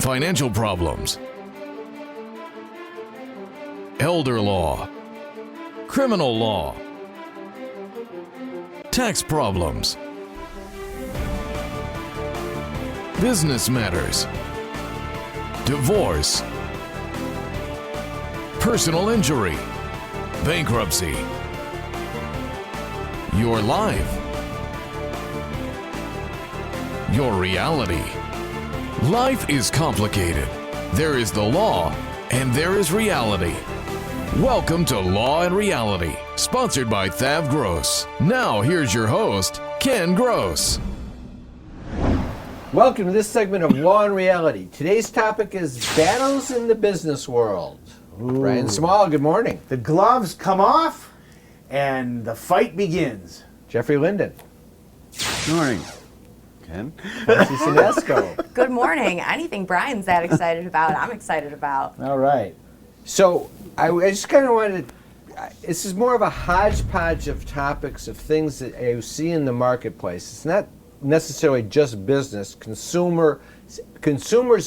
financial problems, elder law, criminal law, tax problems, business matters, divorce, personal injury, bankruptcy, your life, your reality. Life is complicated. There is the law and there is reality. Welcome to Law and Reality, sponsored by THAV GROSS. Now here's your host, Ken Gross. Welcome to this segment of Law and Reality. Today's topic is battles in the business world. Brian Small, good morning. The gloves come off and the fight begins. Jeffrey Linden. Good morning, Ken. Nancy Sinesco. Good morning. Anything Brian's that excited about, I'm excited about. All right. So I just kind of wanted to, this is more of a hodgepodge of topics of things that you see in the marketplace. It's not necessarily just business. Consumers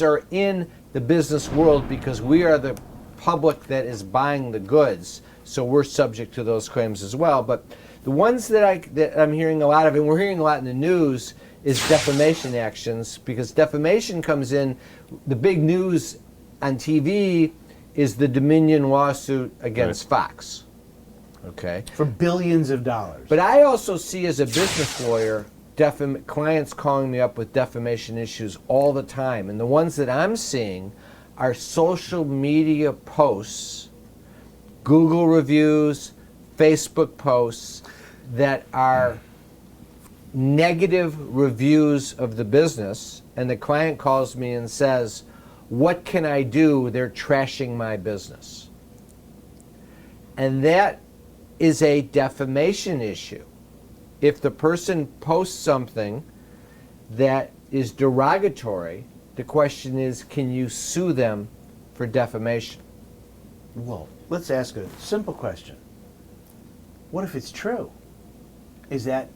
are in the business world because we are the public that is buying the goods. So we're subject to those claims as well. But the ones that I'm hearing a lot of, and we're hearing a lot in the news, is defamation actions, because defamation comes in. The big news on TV is the Dominion lawsuit against Fox. Okay. For billions of dollars. But I also see, as a business lawyer, clients calling me up with defamation issues all the time. And the ones that I'm seeing are social media posts, Google reviews, Facebook posts that are negative reviews of the business, and the client calls me and says, "What can I do? They're trashing my business." And that is a defamation issue. If the person posts something that is derogatory, the question is, can you sue them for defamation? Well, let's ask a simple question. What if it's true? Is that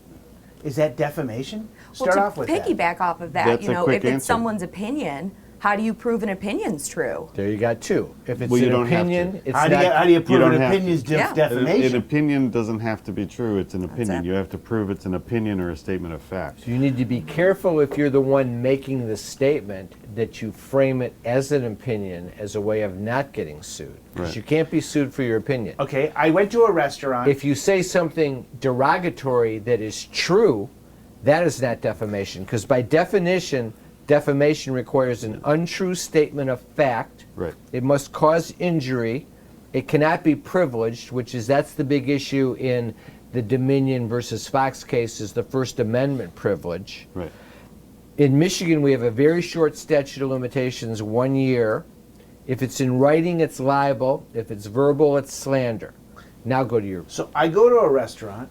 defamation? Start off with that. Piggyback off of that, That's a quick if it's answer. someone's opinion, how do you prove an opinion's true? There you got two. If it's Well, you an don't have opinion, to. it's How not. do you prove don't an have to. opinion's Yeah. An defamation? opinion doesn't have to be true. It's an opinion. it. You have to prove it's an opinion or a statement of fact. You need to be careful, if you're the one making the statement, that you frame it as an opinion, as a way of not getting sued. Because Right. you can't be sued for your opinion. Okay, I went to a restaurant. If you say something derogatory that is true, that is not defamation. Because by definition, defamation requires an untrue statement of fact. Right. It must cause injury. It cannot be privileged, that's the big issue in the Dominion versus Fox case, is the First Amendment privilege. Right. In Michigan, we have a very short statute of limitations, 1 year. If it's in writing, it's libel. If it's verbal, it's slander. Now go to your... So I go to a restaurant.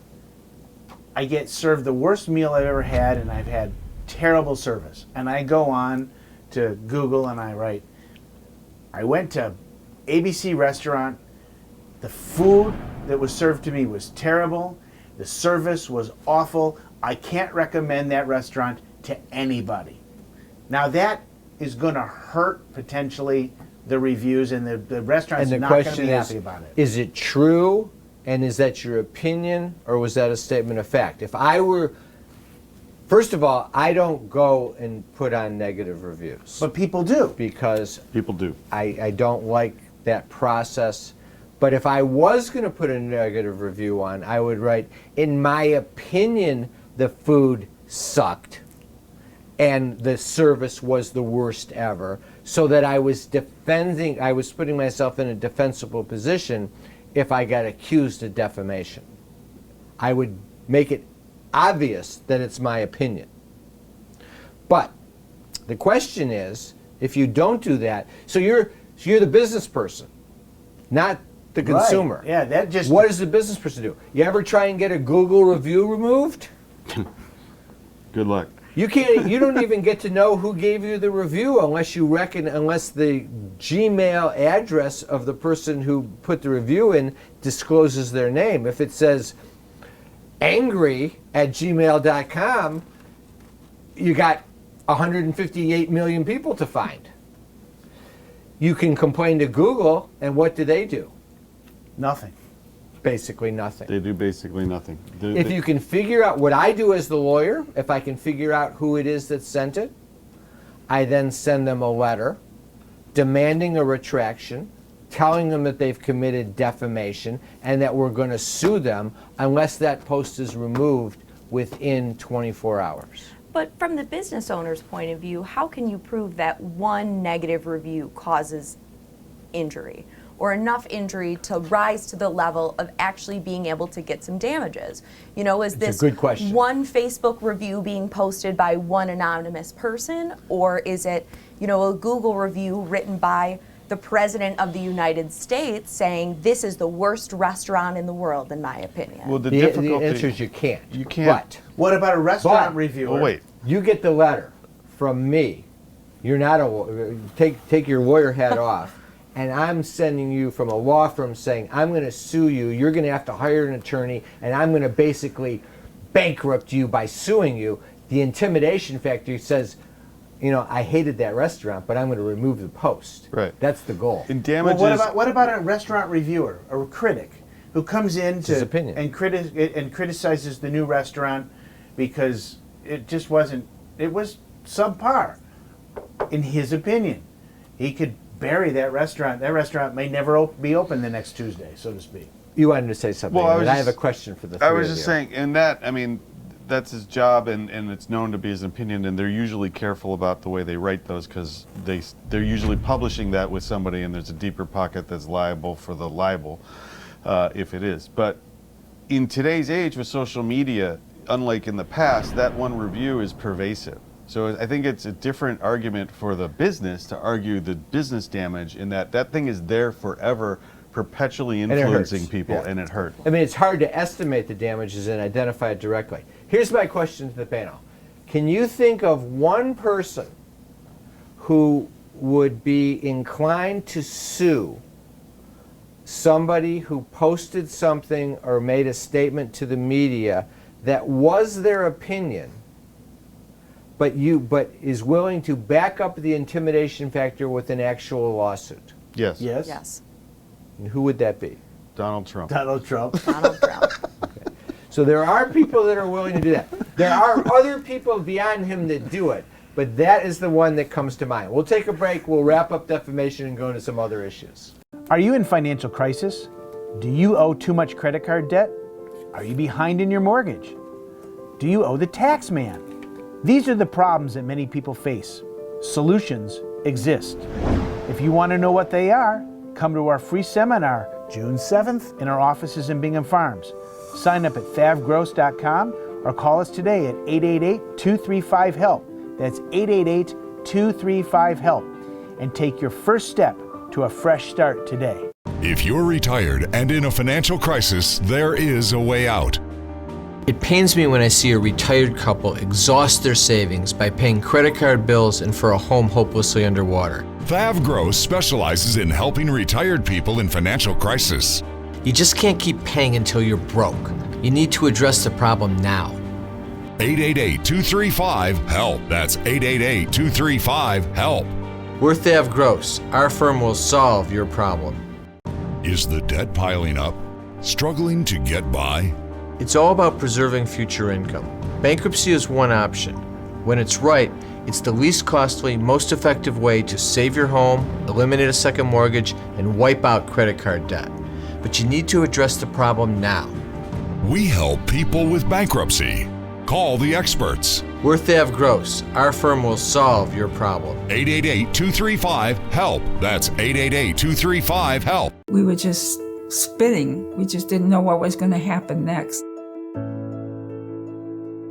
I get served the worst meal I've ever had, and I've had terrible service. And I go on to Google and I write, I went to ABC restaurant. The food that was served to me was terrible. The service was awful. I can't recommend that restaurant to anybody. Now that is going to hurt potentially the reviews, and the restaurant's And the not going to question be is, happy about it. is it true, and is that your opinion, or was that a statement of fact? If I were... First of all, I don't go and put on negative reviews. But people do. Because People do. I don't like that process. But if I was going to put a negative review on, I would write, in my opinion, the food sucked and the service was the worst ever, so that I was putting myself in a defensible position if I got accused of defamation. I would make it obvious that it's my opinion. But the question is, if you don't do that, so you're the business person, not the consumer. Right. Yeah, that just... What does the business person do? You ever try and get a Google review removed? Good luck. You can't. You don't even get to know who gave you the review unless the Gmail address of the person who put the review in discloses their name. If it says angry@gmail.com, you got 158 million people to find. You can complain to Google, and what do? Nothing. Basically nothing. They do basically nothing. If you can figure out what I do as the lawyer, if I can figure out who it is that sent it, I then send them a letter demanding a retraction, telling them that they've committed defamation and that we're going to sue them unless that post is removed within 24 hours. But from the business owner's point of view, how can you prove that one negative review causes injury or enough injury to rise to the level of actually being able to get some damages? You know, is this a good question. one Facebook review being posted by one anonymous person, or is it, you know, a Google review written by the President of the United States saying this is the worst restaurant in the world, in my opinion? well, the The difficulty. answer is you can't. You can't. What about a restaurant But- reviewer? Oh wait. You get the letter from me. You're not a take your lawyer hat off, and I'm sending you from a law firm saying I'm going to sue you. You're going to have to hire an attorney, and I'm going to basically bankrupt you by suing you. The intimidation factor says, you know, I hated that restaurant, but I'm going to remove the post. Right. That's the goal. In Well, damages. what about a restaurant reviewer or a critic who comes in his opinion. and criticizes the new restaurant because it just wasn't, it was subpar, in his opinion? He could bury that restaurant. That restaurant may never be open the next Tuesday, so to speak. You wanted to say something, Well, I but was I have a just- question for the three I was of just you. saying, and that, I mean, that's his job, and it's known to be his opinion, and they're usually careful about the way they write those because they're usually publishing that with somebody, and there's a deeper pocket that's liable for the libel, if it is. But in today's age with social media, unlike in the past, that one review is pervasive. So I think it's a different argument for the business to argue the business damage in that thing is there forever, perpetually it hurts, influencing people, yeah. and it hurts. I mean, it's hard to estimate the damages and identify it directly. Here's my question to the panel. Can you think of one person who would be inclined to sue somebody who posted something or made a statement to the media that was their opinion, but is willing to back up the intimidation factor with an actual lawsuit? Yes. Yes? Yes. And who would that be? Donald Trump. Donald Trump. Donald Trump. So there are people that are willing to do that. There are other people beyond him that do it, but that is the one that comes to mind. We'll take a break. We'll wrap up defamation and go into some other issues. Are you in financial crisis? Do you owe too much credit card debt? Are you behind in your mortgage? Do you owe the tax man? These are the problems that many people face. Solutions exist. If you want to know what they are, come to our free seminar June 7th in our offices in Bingham Farms. Sign up at thavgross.com or call us today at 888-235-HELP. That's 888-235-HELP. And take your first step to a fresh start today. If you're retired and in a financial crisis, there is a way out. It pains me when I see a retired couple exhaust their savings by paying credit card bills and for a home hopelessly underwater. THAV GROSS specializes in helping retired people in financial crisis. You just can't keep paying until you're broke. You need to address the problem now. 888-235-HELP. That's 888-235-HELP. We're THAV GROSS. Our firm will solve your problem. Is the debt piling up? Struggling to get by? It's all about preserving future income. Bankruptcy is one option. When it's right, it's the least costly, most effective way to save your home, eliminate a second mortgage, and wipe out credit card debt. But you need to address the problem now. We help people with bankruptcy. Call the experts. We're THAV GROSS. Our firm will solve your problem. 888-235-HELP. That's 888-235-HELP. We were just spinning. We just didn't know what was going to happen next.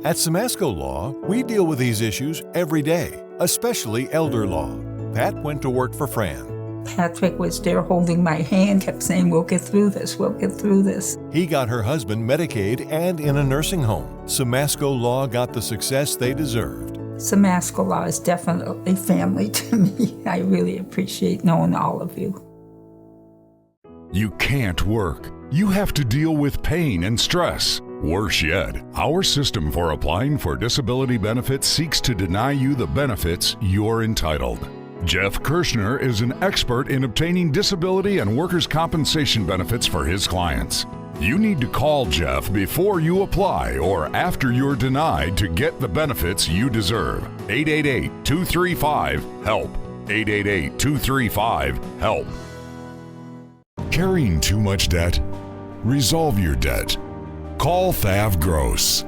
At Samasco Law, we deal with these issues every day, especially elder law. Pat went to work for Fran. Patrick was there holding my hand, kept saying, "We'll get through this, we'll get through this." He got her husband Medicaid and in a nursing home. Samasco Law got the success they deserved. Samasco Law is definitely family to me. I really appreciate knowing all of you. You can't work. You have to deal with pain and stress. Worse yet, our system for applying for disability benefits seeks to deny you the benefits you're entitled. Jeff Kirschner is an expert in obtaining disability and workers' compensation benefits for his clients. You need to call Jeff before you apply or after you're denied to get the benefits you deserve. 888-235-HELP. 888-235-HELP. Carrying too much debt? Resolve your debt. Call THAV GROSS.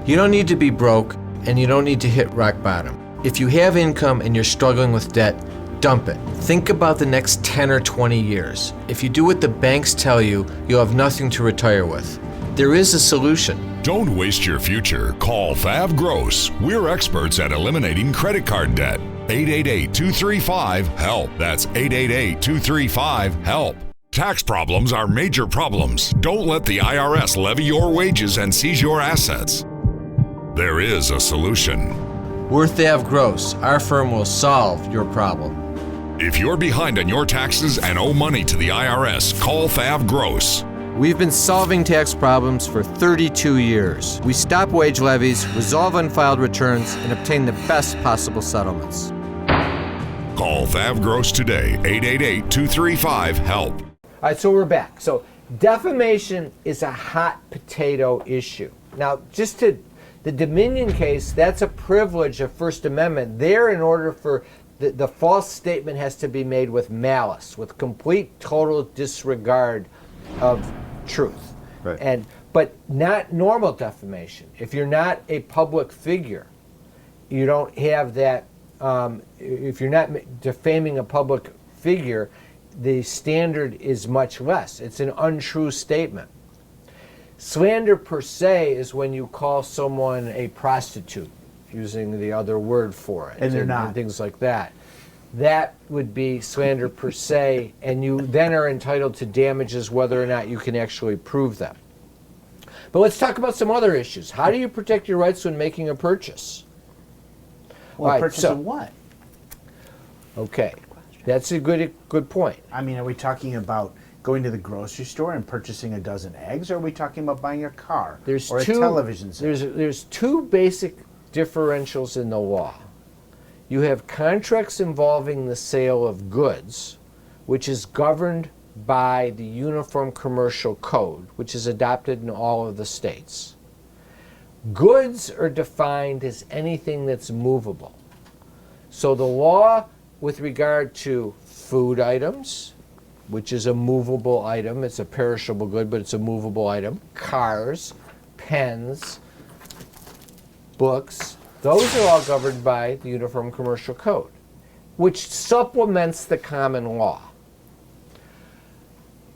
You don't need to be broke, and you don't need to hit rock bottom. If you have income and you're struggling with debt, dump it. Think about the next 10 or 20 years. If you do what the banks tell you, you'll have nothing to retire with. There is a solution. Don't waste your future. Call THAV GROSS. We're experts at eliminating credit card debt. 888-235-HELP. That's 888-235-HELP. Tax problems are major problems. Don't let the IRS levy your wages and seize your assets. There is a solution. We're THAV GROSS. Our firm will solve your problem. If you're behind on your taxes and owe money to the IRS, call THAV GROSS. We've been solving tax problems for 32 years. We stop wage levies, resolve unfiled returns, and obtain the best possible settlements. Call THAV GROSS today, 888-235-HELP. All right, so we're back. So defamation is a hot potato issue. Now, just to the Dominion case, that's a privilege of First Amendment. There, in order for the false statement has to be made with malice, with complete, total disregard of truth. Right. But not normal defamation. If you're not a public figure, you don't have that. If you're not defaming a public figure, the standard is much less. It's an untrue statement. Slander per se is when you call someone a prostitute, using the other word for it. And they're not. And things like that. That would be slander per se, and you then are entitled to damages whether or not you can actually prove them. But let's talk about some other issues. How do you protect your rights when making a purchase? Well, All right, purchase so- of what? Okay, that's a good point. I mean, are we talking about going to the grocery store and purchasing a dozen eggs, or are we talking about buying a car or a television set? There's two basic differentials in the law. You have contracts involving the sale of goods, which is governed by the Uniform Commercial Code, which is adopted in all of the states. Goods are defined as anything that's movable. So the law with regard to food items, which is a movable item, it's a perishable good, but it's a movable item, cars, pens, books, those are all governed by the Uniform Commercial Code, which supplements the common law.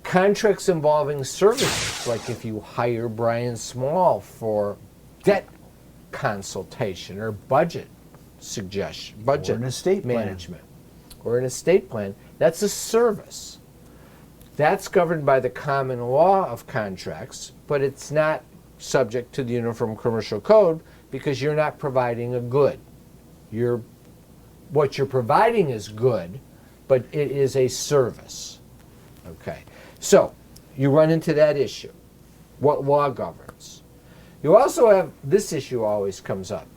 Contracts involving services, like if you hire Brian Small for debt consultation or budget suggestion, budget Or an estate plan. management, or an estate plan, that's a service. That's governed by the common law of contracts, but it's not subject to the Uniform Commercial Code because you're not providing a good. What you're providing is good, but it is a service. Okay, so you run into that issue. What law governs? You also have, this issue always comes up.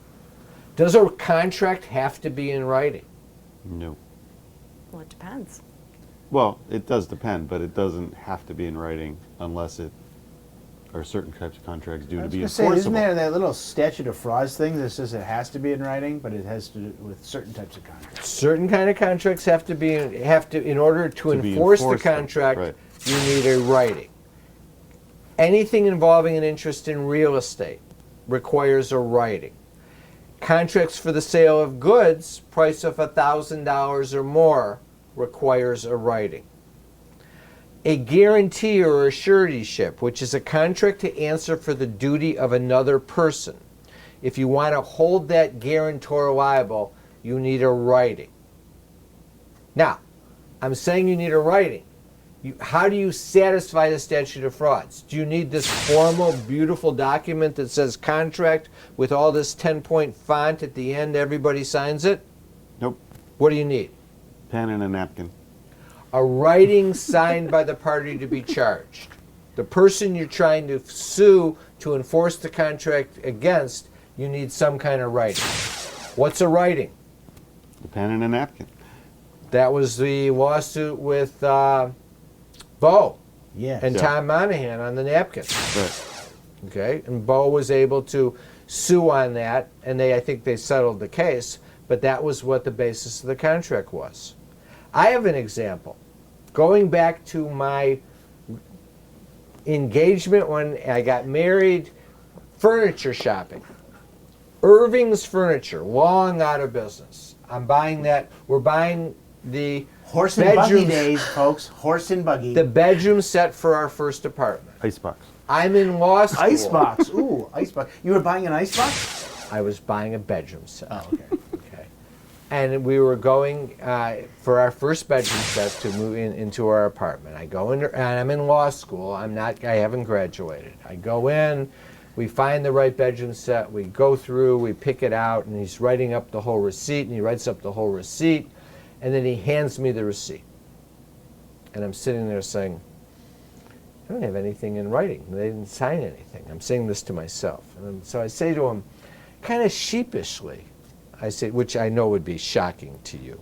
Does a contract have to be in writing? No. Well, it depends. Well, it does depend, but it doesn't have to be in writing unless it are certain types of contracts due I to was be going to say, enforceable. isn't there that little statute of frauds thing that says it has to be in writing, but it has to do with certain types of contracts? Certain kind of contracts have to be, in order to be enforce the enforced, contract, right. you need a writing. Anything involving an interest in real estate requires a writing. Contracts for the sale of goods, price of $1,000 or more, requires a writing. A guarantee or a suretyship, which is a contract to answer for the duty of another person. If you want to hold that guarantor liable, you need a writing. Now, I'm saying you need a writing. How do you satisfy the statute of frauds? Do you need this formal, beautiful document that says contract with all this 10-point font at the end, everybody signs it? Nope. What do you need? Pen and a napkin. A writing signed by the party to be charged. The person you're trying to sue to enforce the contract against, you need some kind of writing. What's a writing? A pen and a napkin. That was the lawsuit with Bo Yes. and Yeah. Tom Monahan on the napkins. Right. Okay, and Bo was able to sue on that, and I think they settled the case, but that was what the basis of the contract was. I have an example. Going back to my engagement when I got married, furniture shopping. Irving's Furniture, long out of business. I'm buying that. We're buying the Horse and buggy bedroom, days, folks. Horse and buggy. the bedroom set for our first apartment. Icebox. I'm in law school. Icebox. Ooh, icebox. You were buying an icebox? I was buying a bedroom set. Oh, okay. Okay. And we were going for our first bedroom set to move into our apartment. I go in, and I'm in law school. I haven't graduated. I go in, we find the right bedroom set, we go through, we pick it out, and he's writing up the whole receipt, and he writes up the whole receipt, and then he hands me the receipt. And I'm sitting there saying, I don't have anything in writing. They didn't sign anything. I'm saying this to myself. And so I say to him, kind of sheepishly, I say, which I know would be shocking to you.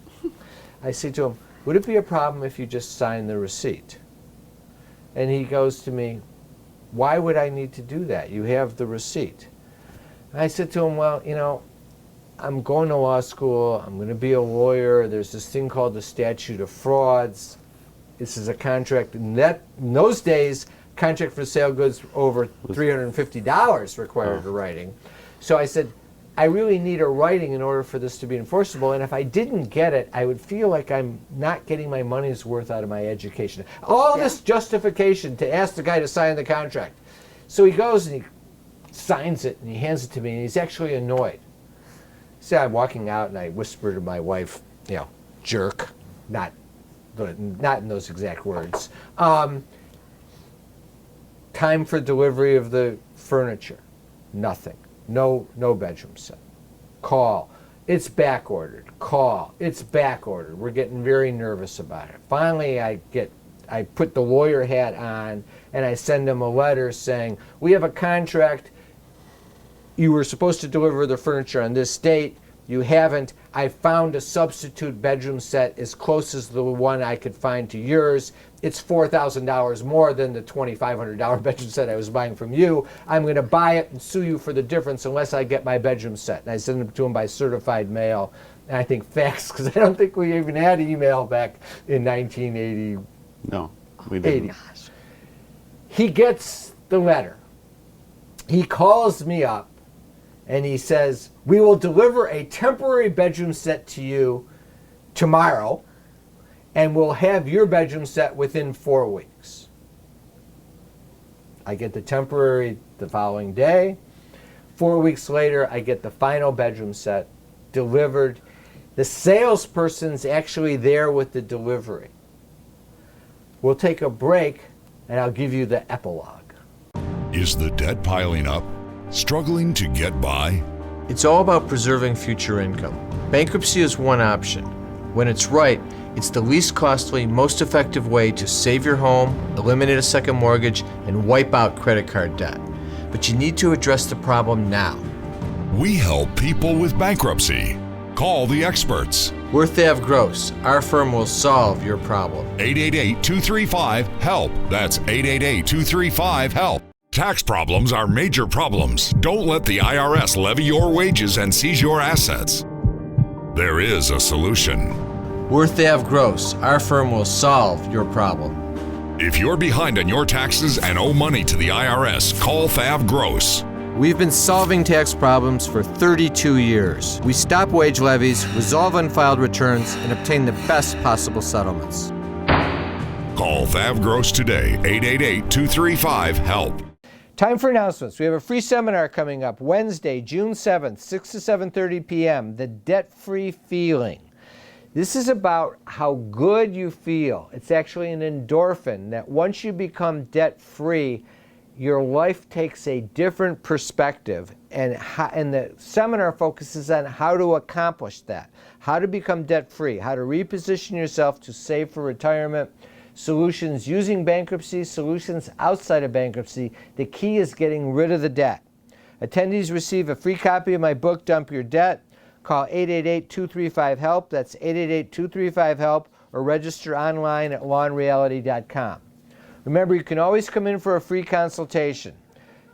I say to him, would it be a problem if you just signed the receipt? And he goes to me, why would I need to do that? You have the receipt. And I said to him, well, you know, I'm going to law school. I'm going to be a lawyer. There's this thing called the statute of frauds. This is a contract. In those days, contract for sale goods over $350 required a writing. So I said, I really need a writing in order for this to be enforceable, and if I didn't get it, I would feel like I'm not getting my money's worth out of my education. All this justification to ask the guy to sign the contract. So he goes and he signs it, and he hands it to me, and he's actually annoyed. So I'm walking out, and I whisper to my wife, you know, jerk, not in those exact words. Time for delivery of the furniture, nothing. No bedroom set. Call. It's back ordered. Call. It's back ordered. We're getting very nervous about it. Finally, I put the lawyer hat on and I send him a letter saying, we have a contract. You were supposed to deliver the furniture on this date. You haven't. I found a substitute bedroom set as close as the one I could find to yours. It's $4,000 more than the $2,500 bedroom set I was buying from you. I'm going to buy it and sue you for the difference unless I get my bedroom set. And I sent it to him by certified mail, and I think fax, because I don't think we even had email back in 1980. No, we didn't. He gets the letter. He calls me up, and he says, we will deliver a temporary bedroom set to you tomorrow, and we'll have your bedroom set within 4 weeks. I get the temporary the following day. 4 weeks later, I get the final bedroom set delivered. The salesperson's actually there with the delivery. We'll take a break, and I'll give you the epilogue. Is the debt piling up? Struggling to get by? It's all about preserving future income. Bankruptcy is one option. When it's right, it's the least costly, most effective way to save your home, eliminate a second mortgage, and wipe out credit card debt. But you need to address the problem now. We help people with bankruptcy. Call the experts. We're THAV GROSS. Our firm will solve your problem. 888-235-HELP. That's 888-235-HELP. Tax problems are major problems. Don't let the IRS levy your wages and seize your assets. There is a solution. We're THAV GROSS. Our firm will solve your problem. If you're behind on your taxes and owe money to the IRS, call THAV GROSS. We've been solving tax problems for 32 years. We stop wage levies, resolve unfiled returns, and obtain the best possible settlements. Call THAV GROSS today, 888-235-HELP. Time for announcements. We have a free seminar coming up Wednesday, June 7th, 6 to 7:30 p.m., The Debt-Free Feeling. This is about how good you feel. It's actually an endorphin that once you become debt-free, your life takes a different perspective, and the seminar focuses on how to accomplish that, how to become debt-free, how to reposition yourself to save for retirement, solutions using bankruptcy, solutions outside of bankruptcy. The key is getting rid of the debt. Attendees receive a free copy of my book, Dump Your Debt, call 888-235-HELP. That's 888-235-HELP, or register online at lawandreality.com. Remember, you can always come in for a free consultation.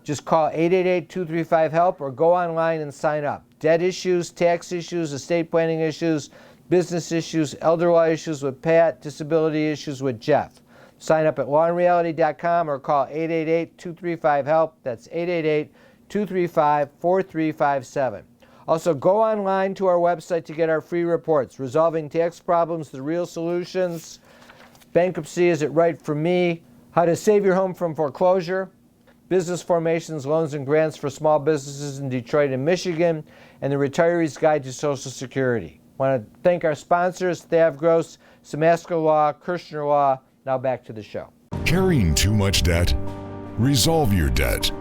Just call 888-235-HELP or go online and sign up. Debt issues, tax issues, estate planning issues, business issues, elder law issues with Pat, disability issues with Jeff. Sign up at lawandreality.com or call 888-235-HELP. That's 888-235-4357. Also, go online to our website to get our free reports. Resolving Tax Problems, The Real Solutions. Bankruptcy, Is It Right for Me? How to Save Your Home from Foreclosure. Business Formations, Loans and Grants for Small Businesses in Detroit and Michigan. And the Retiree's Guide to Social Security. I want to thank our sponsors, THAV GROSS, Samasco Law, Kirshner Law. Now back to the show. Carrying too much debt? Resolve your debt.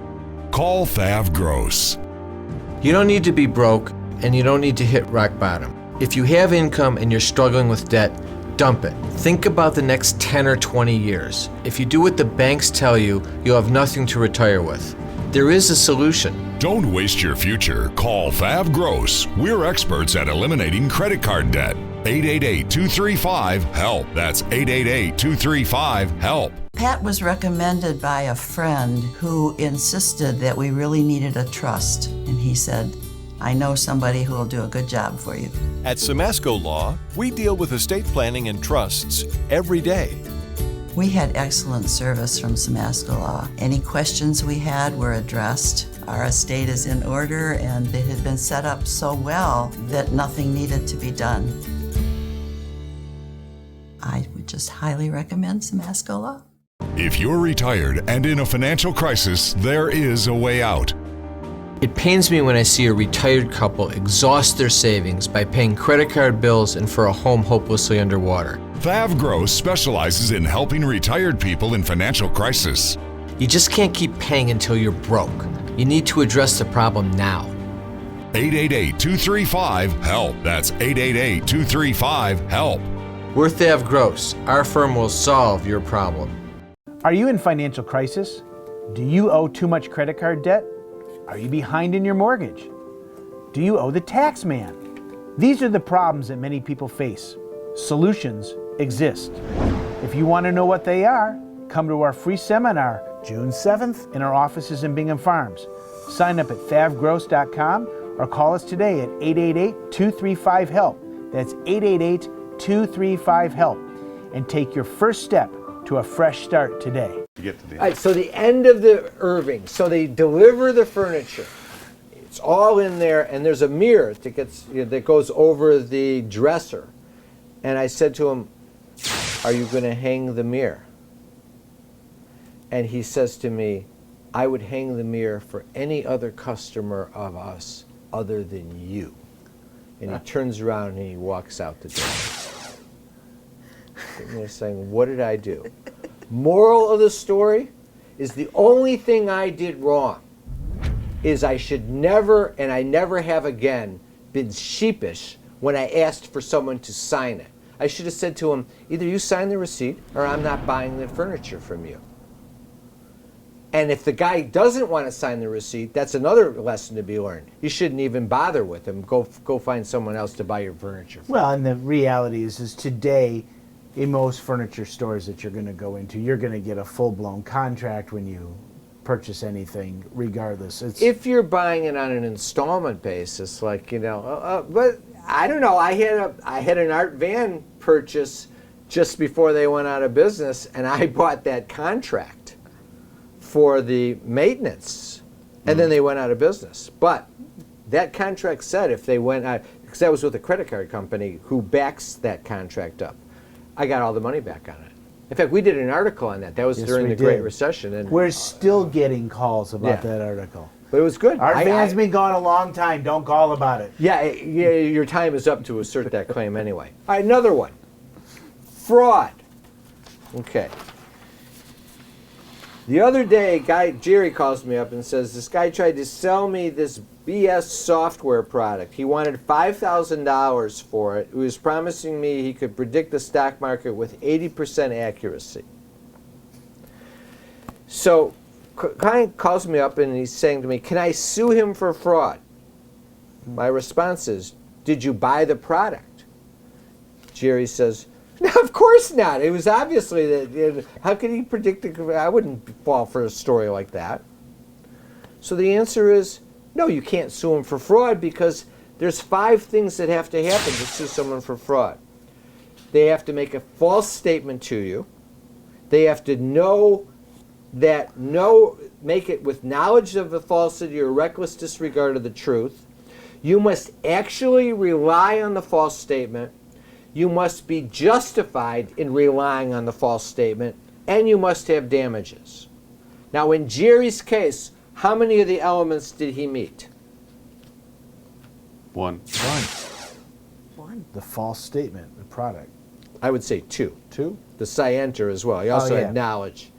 Call THAV GROSS. You don't need to be broke, and you don't need to hit rock bottom. If you have income and you're struggling with debt, dump it. Think about the next 10 or 20 years. If you do what the banks tell you, you'll have nothing to retire with. There is a solution. Don't waste your future. Call THAV GROSS. We're experts at eliminating credit card debt. 888-235-HELP. That's 888-235-HELP. Pat was recommended by a friend who insisted that we really needed a trust. And he said, I know somebody who will do a good job for you. At Samasco Law, we deal with estate planning and trusts every day. We had excellent service from Samasco Law. Any questions we had were addressed. Our estate is in order and it had been set up so well that nothing needed to be done. I would just highly recommend Samasco Law. If you're retired and in a financial crisis, there is a way out. It pains me when I see a retired couple exhaust their savings by paying credit card bills and for a home hopelessly underwater. THAV GROSS specializes in helping retired people in financial crisis. You just can't keep paying until you're broke. You need to address the problem now. 888-235-HELP. That's 888-235-HELP. We're THAV GROSS. Our firm will solve your problem. Are you in financial crisis? Do you owe too much credit card debt? Are you behind in your mortgage? Do you owe the tax man? These are the problems that many people face. Solutions exist. If you want to know what they are, come to our free seminar June 7th in our offices in Bingham Farms. Sign up at thavgross.com or call us today at 888-235-HELP. That's 888-235-HELP. And take your first step to a fresh start today. All right, so the end of the Irving. So they deliver the furniture. It's all in there, and there's a mirror that goes over the dresser. And I said to him, "Are you going to hang the mirror?" And he says to me, "I would hang the mirror for any other customer of us other than you." And he turns around and he walks out the door. And they're saying, what did I do? Moral of the story is the only thing I did wrong is I should never, and I never have again, been sheepish when I asked for someone to sign it. I should have said to him, either you sign the receipt or I'm not buying the furniture from you. And if the guy doesn't want to sign the receipt, that's another lesson to be learned. You shouldn't even bother with him. Go find someone else to buy your furniture from. Well, and the reality is today, in most furniture stores that you're going to go into, you're going to get a full-blown contract when you purchase anything, regardless. If you're buying it on an installment basis, like, but I don't know. I had an art van purchase just before they went out of business, and I bought that contract for the maintenance, and then they went out of business. But that contract said if they went out, because that was with a credit card company who backs that contract up, I got all the money back on it. In fact, we did an article on that. That was during the Great Recession. And we're still getting calls about that article. But it was good. Our van's been gone a long time. Don't call about it. Yeah, your time is up to assert that claim anyway. All right, another one. Fraud. Okay. The other day, Jerry calls me up and says, this guy tried to sell me this BS software product. He wanted $5,000 for it. He was promising me he could predict the stock market with 80% accuracy. So, client calls me up and he's saying to me, can I sue him for fraud? My response is, did you buy the product? Jerry says, no, of course not. It was obviously that. How could he predict it? I wouldn't fall for a story like that. So the answer is no, you can't sue him for fraud because there's 5 things that have to happen to sue someone for fraud. They have to make a false statement to you. They have to make it with knowledge of the falsity or reckless disregard of the truth. You must actually rely on the false statement. You must be justified in relying on the false statement, and you must have damages. Now, in Jerry's case, how many of the elements did he meet? 1. One. The false statement, the product. I would say 2. 2? The scienter as well. He also yeah. had knowledge.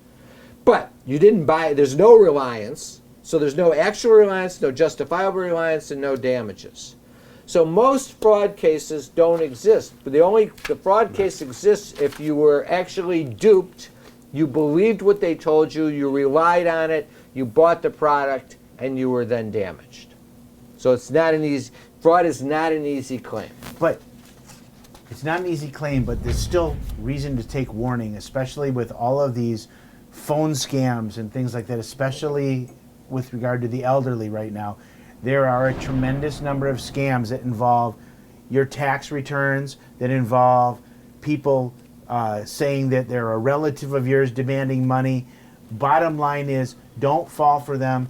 But you didn't buy, there's no reliance, so there's no actual reliance, no justifiable reliance, and no damages. So most fraud cases don't exist. But the fraud case exists if you were actually duped, you believed what they told you, you relied on it, you bought the product, and you were then damaged. So it's not an easy, fraud is not an easy claim. But it's not an easy claim, but there's still reason to take warning, especially with all of these phone scams and things like that, especially with regard to the elderly right now. There are a tremendous number of scams that involve your tax returns, that involve people saying that they're a relative of yours demanding money. Bottom line is, don't fall for them.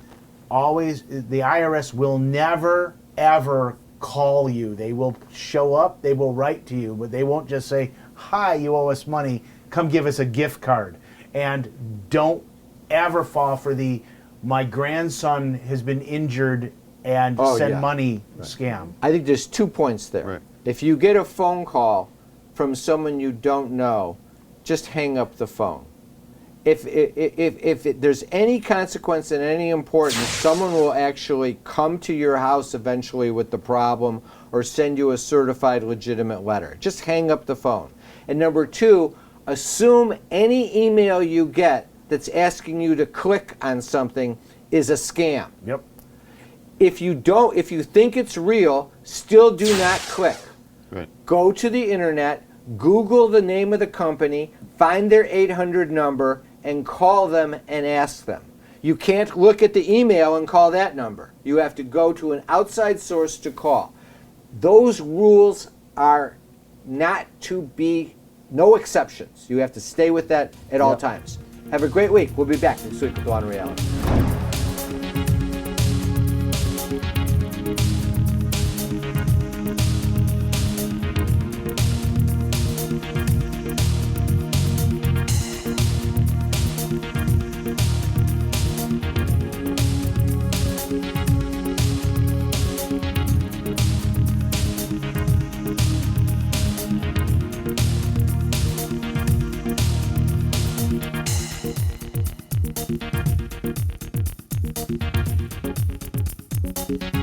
Always, the IRS will never, ever call you. They will show up, they will write to you, but they won't just say, hi, you owe us money, come give us a gift card. And don't ever fall for the, my grandson has been injured and send money scam. I think there's 2 points there. Right. If you get a phone call from someone you don't know, just hang up the phone. If there's any consequence and any importance, someone will actually come to your house eventually with the problem or send you a certified legitimate letter. Just hang up the phone. And number 2, assume any email you get that's asking you to click on something is a scam. Yep. If you think it's real, still do not click. Right. Go to the internet, Google the name of the company, find their 800 number, and call them and ask them. You can't look at the email and call that number. You have to go to an outside source to call. Those rules are not to be, no exceptions. You have to stay with that at all times. Have a great week. We'll be back next week with Law and Reality. Thank you.